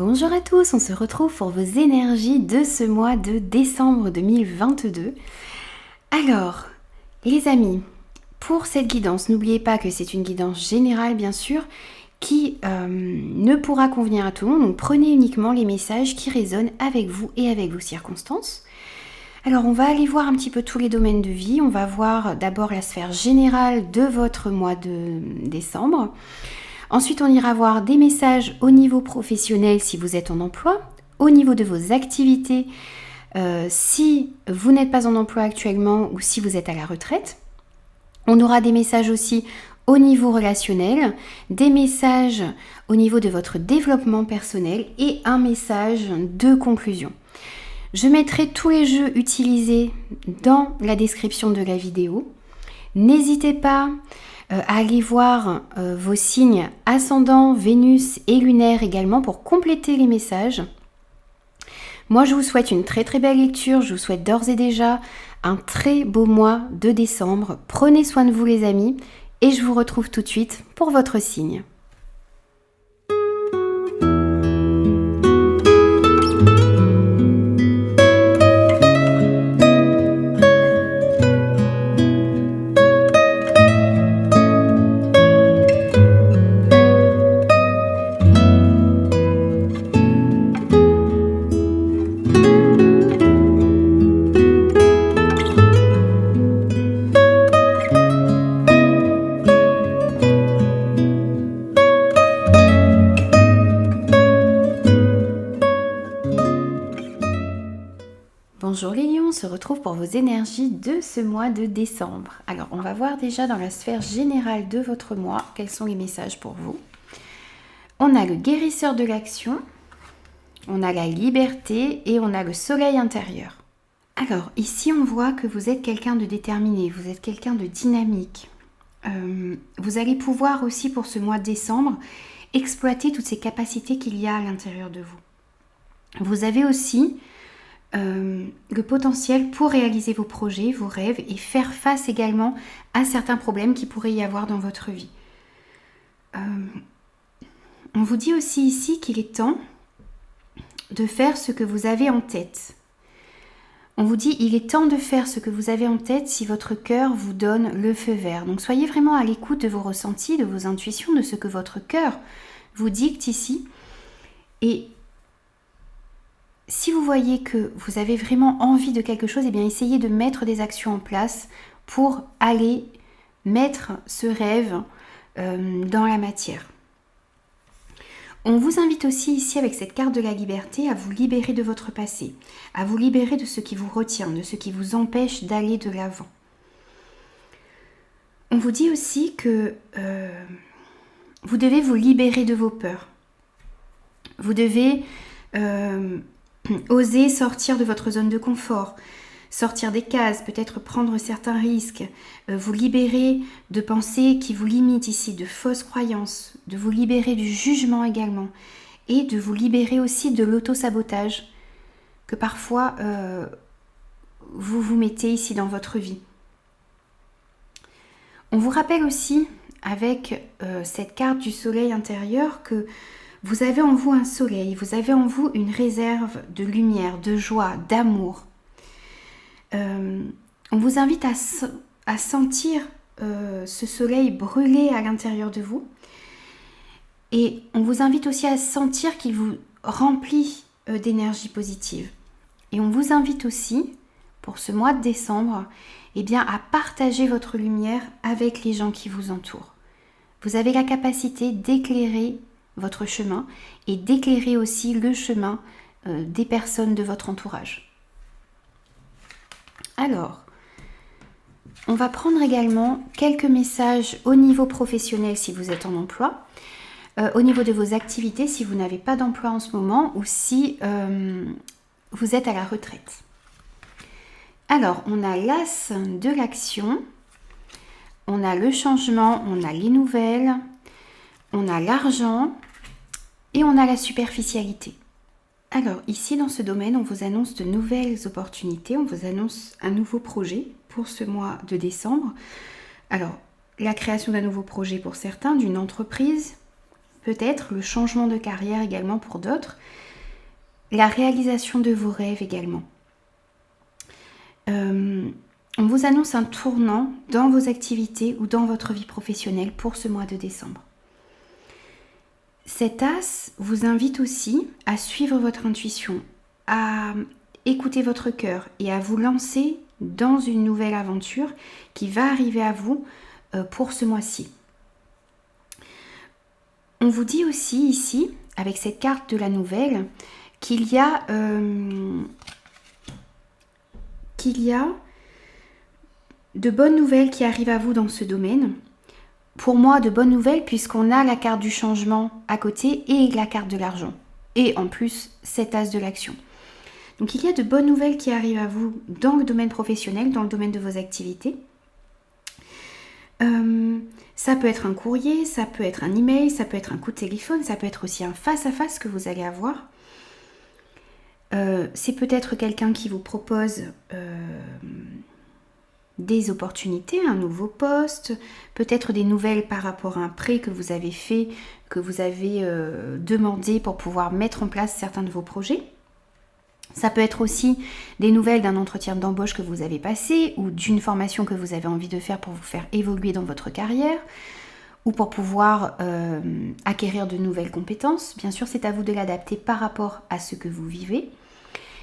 Bonjour à tous, on se retrouve pour vos énergies de ce mois de décembre 2022. Alors, les amis, pour cette guidance, n'oubliez pas que c'est une guidance générale bien sûr, qui ne pourra convenir à tout le monde, donc prenez uniquement les messages qui résonnent avec vous et avec vos circonstances. Alors on va aller voir un petit peu tous les domaines de vie, on va voir d'abord la sphère générale de votre mois de décembre. Ensuite, on ira voir des messages au niveau professionnel si vous êtes en emploi, au niveau de vos activités si vous n'êtes pas en emploi actuellement ou si vous êtes à la retraite. On aura des messages aussi au niveau relationnel, des messages au niveau de votre développement personnel et un message de conclusion. Je mettrai tous les jeux utilisés dans la description de la vidéo. N'hésitez pas à aller voir vos signes ascendant, Vénus et lunaire également pour compléter les messages. Moi, je vous souhaite une très très belle lecture. Je vous souhaite d'ores et déjà un très beau mois de décembre. Prenez soin de vous les amis et je vous retrouve tout de suite pour votre signe. Bonjour les lions, on se retrouve pour vos énergies de ce mois de décembre. Alors on va voir déjà dans la sphère générale de votre mois quels sont les messages pour vous. On a le guérisseur de l'action, on a la liberté et on a le soleil intérieur. Alors ici on voit que vous êtes quelqu'un de déterminé, vous êtes quelqu'un de dynamique. Vous allez pouvoir aussi pour ce mois de décembre exploiter toutes ces capacités qu'il y a à l'intérieur de vous. Vous avez aussi le potentiel pour réaliser vos projets, vos rêves et faire face également à certains problèmes qui pourraient y avoir dans votre vie. On vous dit aussi ici qu'il est temps de faire ce que vous avez en tête. On vous dit il est temps de faire ce que vous avez en tête si votre cœur vous donne le feu vert. Donc soyez vraiment à l'écoute de vos ressentis, de vos intuitions, de ce que votre cœur vous dicte ici. Et si vous voyez que vous avez vraiment envie de quelque chose, eh bien essayez de mettre des actions en place pour aller mettre ce rêve dans la matière. On vous invite aussi ici avec cette carte de la liberté à vous libérer de votre passé, à vous libérer de ce qui vous retient, de ce qui vous empêche d'aller de l'avant. On vous dit aussi que vous devez vous libérer de vos peurs. Vous devez oser sortir de votre zone de confort, sortir des cases, peut-être prendre certains risques, vous libérer de pensées qui vous limitent ici, de fausses croyances, de vous libérer du jugement également et de vous libérer aussi de l'auto-sabotage que parfois vous vous mettez ici dans votre vie. On vous rappelle aussi avec cette carte du soleil intérieur que vous avez en vous un soleil, vous avez en vous une réserve de lumière, de joie, d'amour. On vous invite à sentir ce soleil brûler à l'intérieur de vous. Et on vous invite aussi à sentir qu'il vous remplit d'énergie positive. Et on vous invite aussi, pour ce mois de décembre, eh bien, à partager votre lumière avec les gens qui vous entourent. Vous avez la capacité d'éclairer votre chemin et d'éclairer aussi le chemin des personnes de votre entourage. Alors, on va prendre également quelques messages au niveau professionnel si vous êtes en emploi, au niveau de vos activités si vous n'avez pas d'emploi en ce moment ou si vous êtes à la retraite. Alors, on a l'as de l'action, on a le changement, on a les nouvelles, on a l'argent et on a la superficialité. Alors ici dans ce domaine, on vous annonce de nouvelles opportunités, on vous annonce un nouveau projet pour ce mois de décembre. Alors la création d'un nouveau projet pour certains, d'une entreprise, peut-être le changement de carrière également pour d'autres, la réalisation de vos rêves également. On vous annonce un tournant dans vos activités ou dans votre vie professionnelle pour ce mois de décembre. Cet as vous invite aussi à suivre votre intuition, à écouter votre cœur et à vous lancer dans une nouvelle aventure qui va arriver à vous pour ce mois-ci. On vous dit aussi ici, avec cette carte de la nouvelle, qu'il y a de bonnes nouvelles qui arrivent à vous dans ce domaine. Pour moi, de bonnes nouvelles puisqu'on a la carte du changement à côté et la carte de l'argent. Et en plus, cet as de l'action. Donc il y a de bonnes nouvelles qui arrivent à vous dans le domaine professionnel, dans le domaine de vos activités. Ça peut être un courrier, ça peut être un email, ça peut être un coup de téléphone, ça peut être aussi un face-à-face que vous allez avoir. C'est peut-être quelqu'un qui vous propose des opportunités, un nouveau poste, peut-être des nouvelles par rapport à un prêt que vous avez fait, que vous avez demandé pour pouvoir mettre en place certains de vos projets. Ça peut être aussi des nouvelles d'un entretien d'embauche que vous avez passé ou d'une formation que vous avez envie de faire pour vous faire évoluer dans votre carrière ou pour pouvoir acquérir de nouvelles compétences. Bien sûr, c'est à vous de l'adapter par rapport à ce que vous vivez.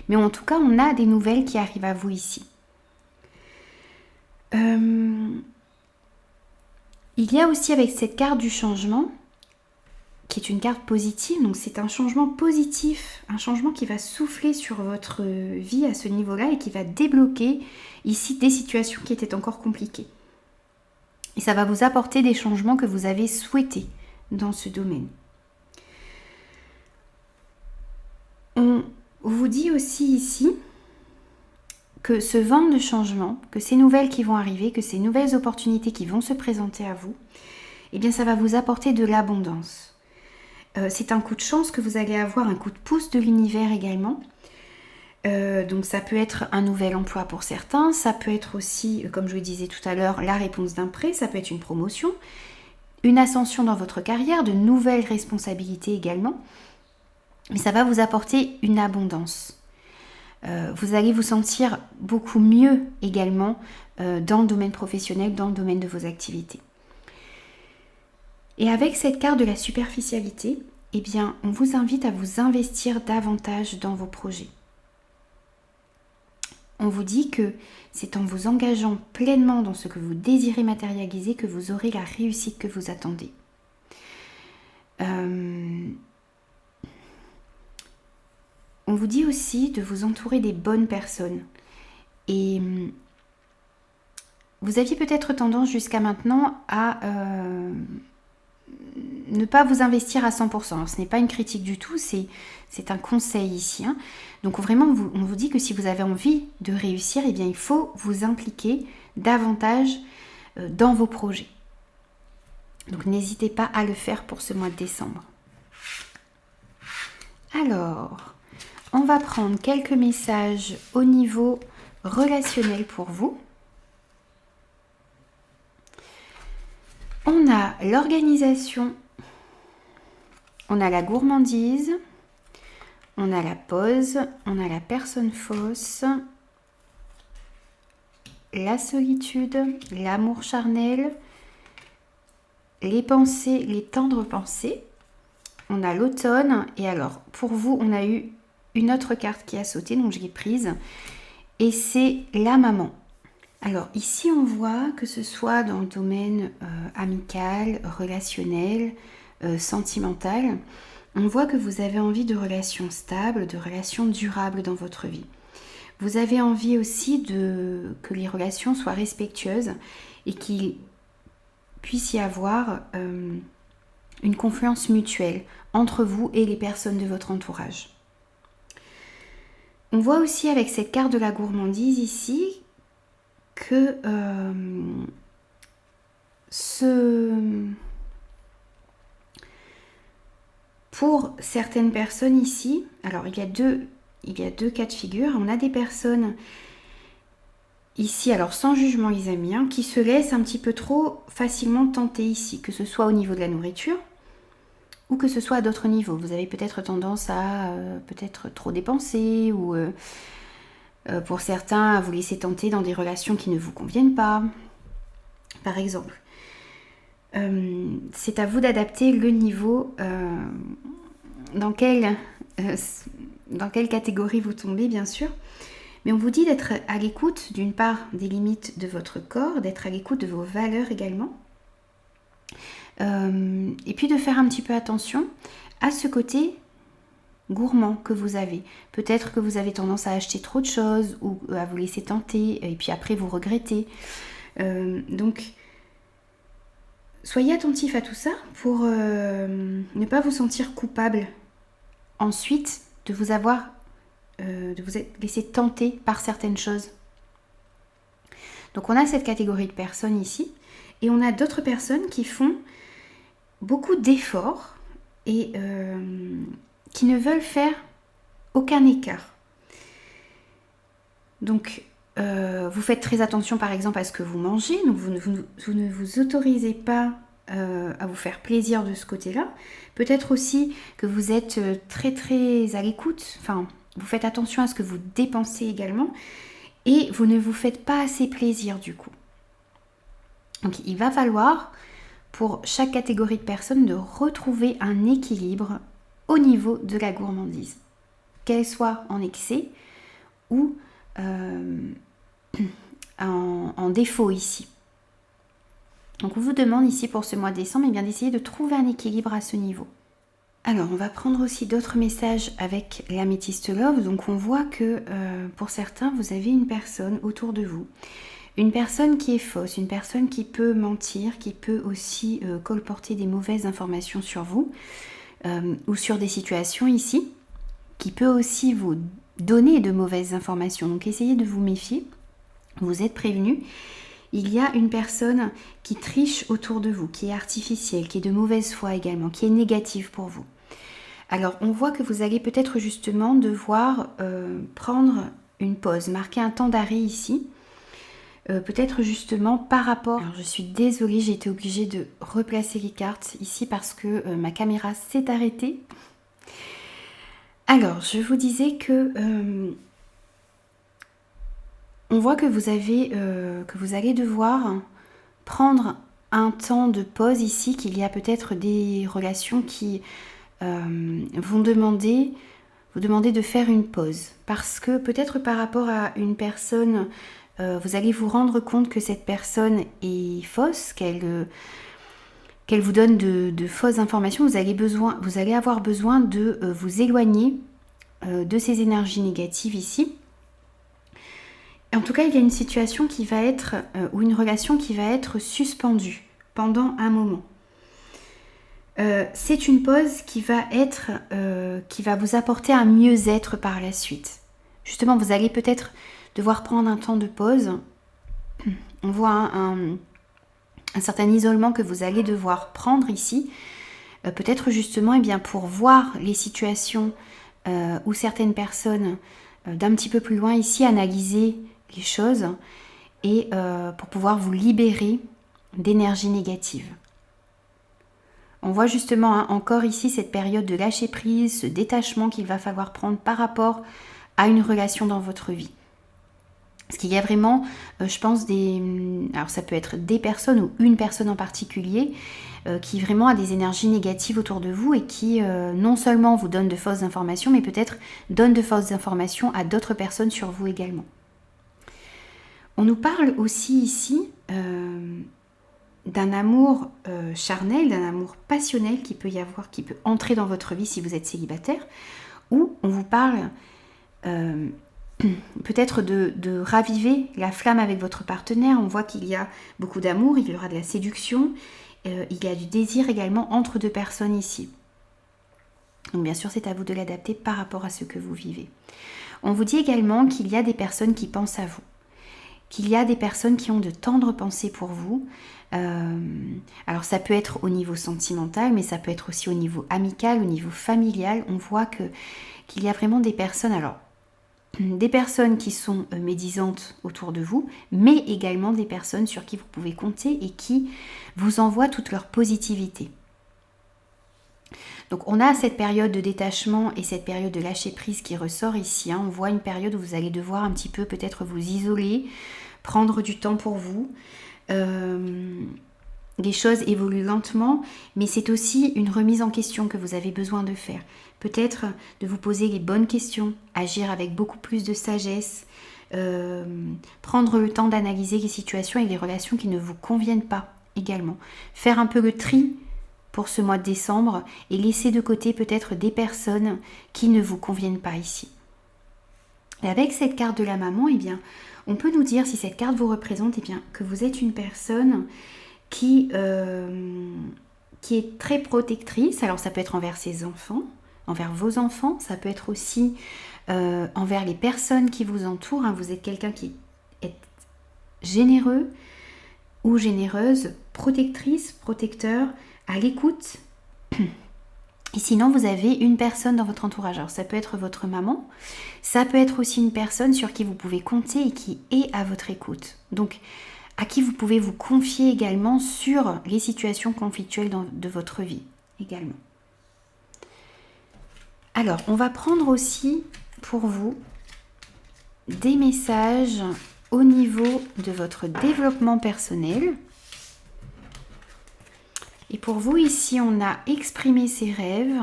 Mais en tout cas, on a des nouvelles qui arrivent à vous ici. Il y a aussi avec cette carte du changement, qui est une carte positive, donc c'est un changement positif, un changement qui va souffler sur votre vie à ce niveau-là et qui va débloquer ici des situations qui étaient encore compliquées. Et ça va vous apporter des changements que vous avez souhaités dans ce domaine. On vous dit aussi ici que ce vent de changement, que ces nouvelles qui vont arriver, que ces nouvelles opportunités qui vont se présenter à vous, eh bien ça va vous apporter de l'abondance. C'est un coup de chance que vous allez avoir, un coup de pouce de l'univers également. Donc ça peut être un nouvel emploi pour certains, ça peut être aussi, comme je vous disais tout à l'heure, la réponse d'un prêt, ça peut être une promotion, une ascension dans votre carrière, de nouvelles responsabilités également. Mais ça va vous apporter une abondance. Vous allez vous sentir beaucoup mieux également dans le domaine professionnel, dans le domaine de vos activités. Et avec cette carte de la superficialité, eh bien, on vous invite à vous investir davantage dans vos projets. On vous dit que c'est en vous engageant pleinement dans ce que vous désirez matérialiser que vous aurez la réussite que vous attendez. On vous dit aussi de vous entourer des bonnes personnes. Et vous aviez peut-être tendance jusqu'à maintenant à ne pas vous investir à 100%. Alors, ce n'est pas une critique du tout, c'est un conseil ici. Hein. Donc vraiment, on vous dit que si vous avez envie de réussir, eh bien, il faut vous impliquer davantage dans vos projets. Donc n'hésitez pas à le faire pour ce mois de décembre. Alors, on va prendre quelques messages au niveau relationnel pour vous. On a l'organisation, on a la gourmandise, on a la pause, on a la personne fausse, la solitude, l'amour charnel, les pensées, les tendres pensées. On a l'automne et alors pour vous on a eu une autre carte qui a sauté, donc je l'ai prise et c'est la maman. Alors ici on voit que ce soit dans le domaine amical, relationnel, sentimental, on voit que vous avez envie de relations stables, de relations durables dans votre vie. Vous avez envie aussi que les relations soient respectueuses et qu'il puisse y avoir une confiance mutuelle entre vous et les personnes de votre entourage. On voit aussi avec cette carte de la gourmandise ici que pour certaines personnes ici, alors il y a deux cas de figure. On a des personnes ici, alors sans jugement les amis, hein, qui se laissent un petit peu trop facilement tenter ici, que ce soit au niveau de la nourriture ou que ce soit à d'autres niveaux. Vous avez peut-être tendance à peut-être trop dépenser ou pour certains à vous laisser tenter dans des relations qui ne vous conviennent pas, par exemple. C'est à vous d'adapter le niveau dans quelle catégorie vous tombez, bien sûr. Mais on vous dit d'être à l'écoute, d'une part, des limites de votre corps, d'être à l'écoute de vos valeurs également. Et puis de faire un petit peu attention à ce côté gourmand que vous avez. Peut-être que vous avez tendance à acheter trop de choses ou à vous laisser tenter et puis après vous regrettez. Donc, soyez attentif à tout ça pour ne pas vous sentir coupable ensuite de vous être laissé tenter par certaines choses. Donc on a cette catégorie de personnes ici et on a d'autres personnes qui font beaucoup d'efforts et qui ne veulent faire aucun écart. Donc vous faites très attention par exemple à ce que vous mangez, donc vous ne vous autorisez pas à vous faire plaisir de ce côté-là. Peut-être aussi que vous êtes très très à l'écoute, enfin vous faites attention à ce que vous dépensez également et vous ne vous faites pas assez plaisir du coup. Donc il va falloir pour chaque catégorie de personnes de retrouver un équilibre au niveau de la gourmandise, qu'elle soit en excès ou en défaut ici. Donc on vous demande ici pour ce mois de décembre d'essayer de trouver un équilibre à ce niveau. Alors on va prendre aussi d'autres messages avec l'Améthyste Love. Donc on voit que pour certains vous avez une personne autour de vous. Une personne qui est fausse, une personne qui peut mentir, qui peut aussi colporter des mauvaises informations sur vous ou sur des situations ici, qui peut aussi vous donner de mauvaises informations. Donc essayez de vous méfier, vous êtes prévenus. Il y a une personne qui triche autour de vous, qui est artificielle, qui est de mauvaise foi également, qui est négative pour vous. Alors on voit que vous allez peut-être justement devoir prendre une pause, marquer un temps d'arrêt ici. Peut-être justement par rapport... Alors je suis désolée, j'ai été obligée de replacer les cartes ici parce que ma caméra s'est arrêtée. Alors je vous disais que... on voit que vous allez devoir prendre un temps de pause ici, qu'il y a peut-être des relations qui vous demander de faire une pause. Parce que peut-être par rapport à une personne... vous allez vous rendre compte que cette personne est fausse, qu'elle vous donne de fausses informations. Vous allez avoir besoin de vous éloigner de ces énergies négatives ici. En tout cas, il y a une situation qui va être, ou une relation qui va être suspendue pendant un moment. C'est une pause qui va vous apporter un mieux-être par la suite. Justement, vous allez peut-être devoir prendre un temps de pause. On voit un certain isolement que vous allez devoir prendre ici. Peut-être justement pour voir les situations où certaines personnes d'un petit peu plus loin ici analyser les choses et pour pouvoir vous libérer d'énergie négative. On voit justement encore ici cette période de lâcher prise, ce détachement qu'il va falloir prendre par rapport à une relation dans votre vie. Parce qu'il y a vraiment, je pense, alors ça peut être des personnes ou une personne en particulier qui vraiment a des énergies négatives autour de vous et qui non seulement vous donne de fausses informations, mais peut-être donne de fausses informations à d'autres personnes sur vous également. On nous parle aussi ici d'un amour charnel, d'un amour passionnel qui peut entrer dans votre vie si vous êtes célibataire, ou on vous parle... peut-être de raviver la flamme avec votre partenaire. On voit qu'il y a beaucoup d'amour, il y aura de la séduction, il y a du désir également entre deux personnes ici. Donc bien sûr, c'est à vous de l'adapter par rapport à ce que vous vivez. On vous dit également qu'il y a des personnes qui pensent à vous, qu'il y a des personnes qui ont de tendres pensées pour vous. Alors ça peut être au niveau sentimental, mais ça peut être aussi au niveau amical, au niveau familial. On voit qu'il y a vraiment des personnes... Alors, des personnes qui sont médisantes autour de vous, mais également des personnes sur qui vous pouvez compter et qui vous envoient toute leur positivité. Donc on a cette période de détachement et cette période de lâcher prise qui ressort ici. On voit une période où vous allez devoir un petit peu peut-être vous isoler, prendre du temps pour vous. Les choses évoluent lentement, mais c'est aussi une remise en question que vous avez besoin de faire. Peut-être de vous poser les bonnes questions, agir avec beaucoup plus de sagesse, prendre le temps d'analyser les situations et les relations qui ne vous conviennent pas également. Faire un peu le tri pour ce mois de décembre et laisser de côté peut-être des personnes qui ne vous conviennent pas ici. Et avec cette carte de la maman, eh bien, on peut nous dire, si cette carte vous représente, eh bien, que vous êtes une personne qui est très protectrice. Alors ça peut être envers ses enfants, envers vos enfants, ça peut être aussi envers les personnes qui vous entourent. Vous êtes quelqu'un qui est généreux ou généreuse, protectrice, protecteur, à l'écoute. Et sinon, vous avez une personne dans votre entourage. Alors ça peut être votre maman, ça peut être aussi une personne sur qui vous pouvez compter et qui est à votre écoute. Donc, à qui vous pouvez vous confier également sur les situations conflictuelles de votre vie également. Alors, on va prendre aussi pour vous des messages au niveau de votre développement personnel. Et pour vous, ici, on a exprimé ses rêves,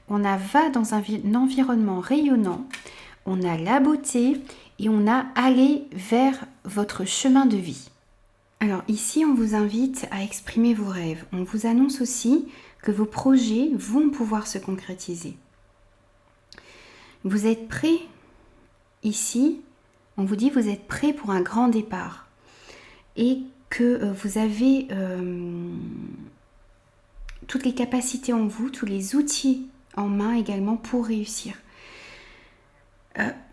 on a va dans un environnement rayonnant, on a la beauté et on a aller vers votre chemin de vie. Alors ici, on vous invite à exprimer vos rêves. On vous annonce aussi que vos projets vont pouvoir se concrétiser. Vous êtes prêts ici, on vous dit vous êtes prêts pour un grand départ et que vous avez toutes les capacités en vous, tous les outils en main également pour réussir.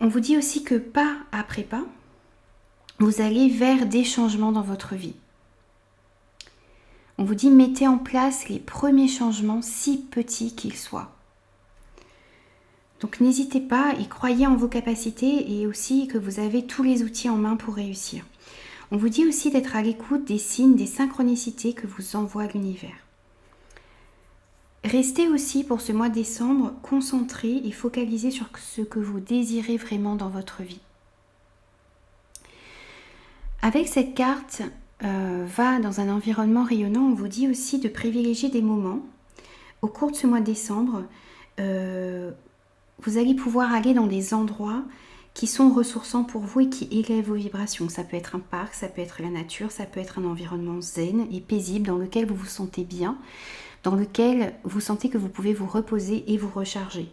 On vous dit aussi que pas après pas, vous allez vers des changements dans votre vie. On vous dit mettez en place les premiers changements, si petits qu'ils soient. Donc n'hésitez pas et croyez en vos capacités et aussi que vous avez tous les outils en main pour réussir. On vous dit aussi d'être à l'écoute des signes, des synchronicités que vous envoie l'univers. Restez aussi pour ce mois de décembre concentrés et focalisés sur ce que vous désirez vraiment dans votre vie. Avec cette carte, va dans un environnement rayonnant, on vous dit aussi de privilégier des moments. Au cours de ce mois de décembre, vous allez pouvoir aller dans des endroits qui sont ressourçants pour vous et qui élèvent vos vibrations. Ça peut être un parc, ça peut être la nature, ça peut être un environnement zen et paisible dans lequel vous vous sentez bien, dans lequel vous sentez que vous pouvez vous reposer et vous recharger.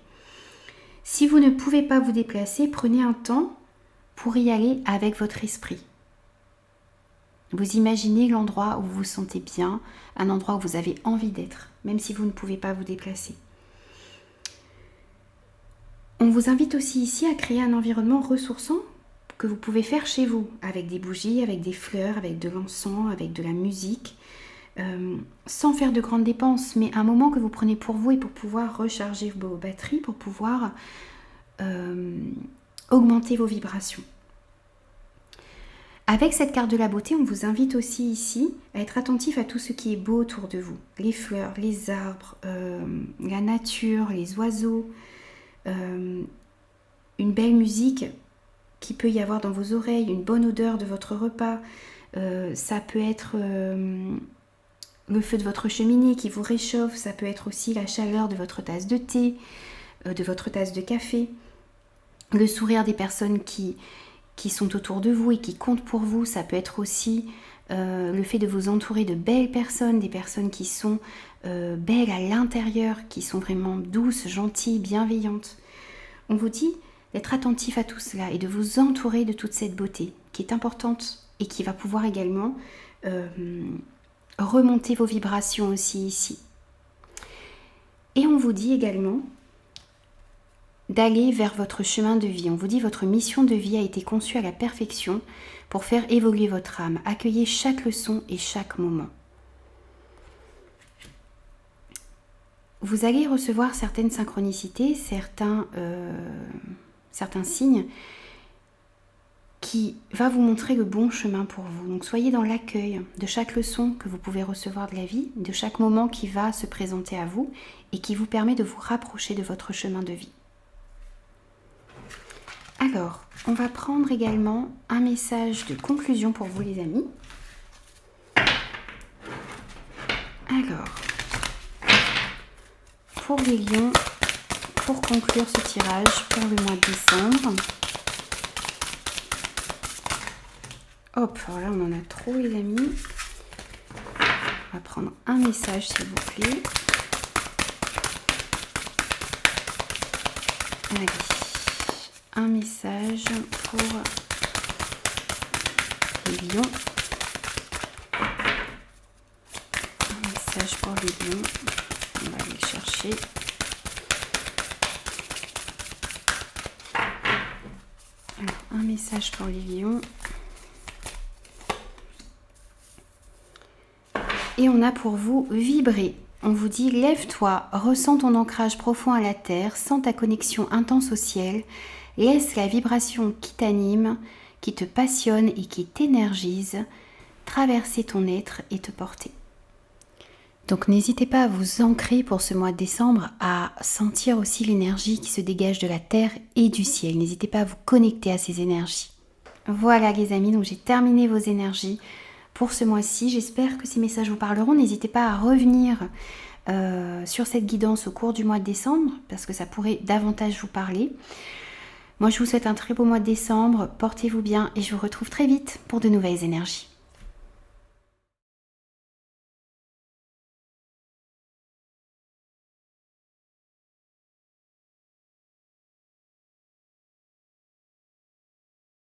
Si vous ne pouvez pas vous déplacer, prenez un temps pour y aller avec votre esprit. Vous imaginez l'endroit où vous vous sentez bien, un endroit où vous avez envie d'être, même si vous ne pouvez pas vous déplacer. On vous invite aussi ici à créer un environnement ressourçant que vous pouvez faire chez vous, avec des bougies, avec des fleurs, avec de l'encens, avec de la musique, sans faire de grandes dépenses, mais un moment que vous prenez pour vous et pour pouvoir recharger vos batteries, pour pouvoir augmenter vos vibrations. Avec cette carte de la beauté, on vous invite aussi ici à être attentif à tout ce qui est beau autour de vous. Les fleurs, les arbres, la nature, les oiseaux, une belle musique qui peut y avoir dans vos oreilles, une bonne odeur de votre repas. Ça peut être le feu de votre cheminée qui vous réchauffe, ça peut être aussi la chaleur de votre tasse de thé, de votre tasse de café, le sourire des personnes qui sont autour de vous et qui comptent pour vous. Ça peut être aussi le fait de vous entourer de belles personnes, des personnes qui sont belles à l'intérieur, qui sont vraiment douces, gentilles, bienveillantes. On vous dit d'être attentif à tout cela et de vous entourer de toute cette beauté qui est importante et qui va pouvoir également remonter vos vibrations aussi ici. Et on vous dit également d'aller vers votre chemin de vie. On vous dit votre mission de vie a été conçue à la perfection pour faire évoluer votre âme. Accueillez chaque leçon et chaque moment. Vous allez recevoir certaines synchronicités, certains signes qui va vous montrer le bon chemin pour vous. Donc soyez dans l'accueil de chaque leçon que vous pouvez recevoir de la vie, de chaque moment qui va se présenter à vous et qui vous permet de vous rapprocher de votre chemin de vie. Alors, on va prendre également un message de conclusion pour vous les amis. Alors, pour les lions, pour conclure ce tirage pour le mois de décembre. Hop, alors là on en a trop les amis. On va prendre un message s'il vous plaît. Allez, un message pour les lions. Un message pour les lions. On va aller le chercher. Alors, un message pour les lions. Et on a pour vous vibrer. On vous dit lève-toi, ressens ton ancrage profond à la terre, sens ta connexion intense au ciel, laisse la vibration qui t'anime, qui te passionne et qui t'énergise traverser ton être et te porter. Donc n'hésitez pas à vous ancrer pour ce mois de décembre, à sentir aussi l'énergie qui se dégage de la terre et du ciel. N'hésitez pas à vous connecter à ces énergies. Voilà les amis, donc j'ai terminé vos énergies pour ce mois-ci. J'espère que ces messages vous parleront. N'hésitez pas à revenir sur cette guidance au cours du mois de décembre parce que ça pourrait davantage vous parler. Moi je vous souhaite un très beau mois de décembre, portez-vous bien et je vous retrouve très vite pour de nouvelles énergies.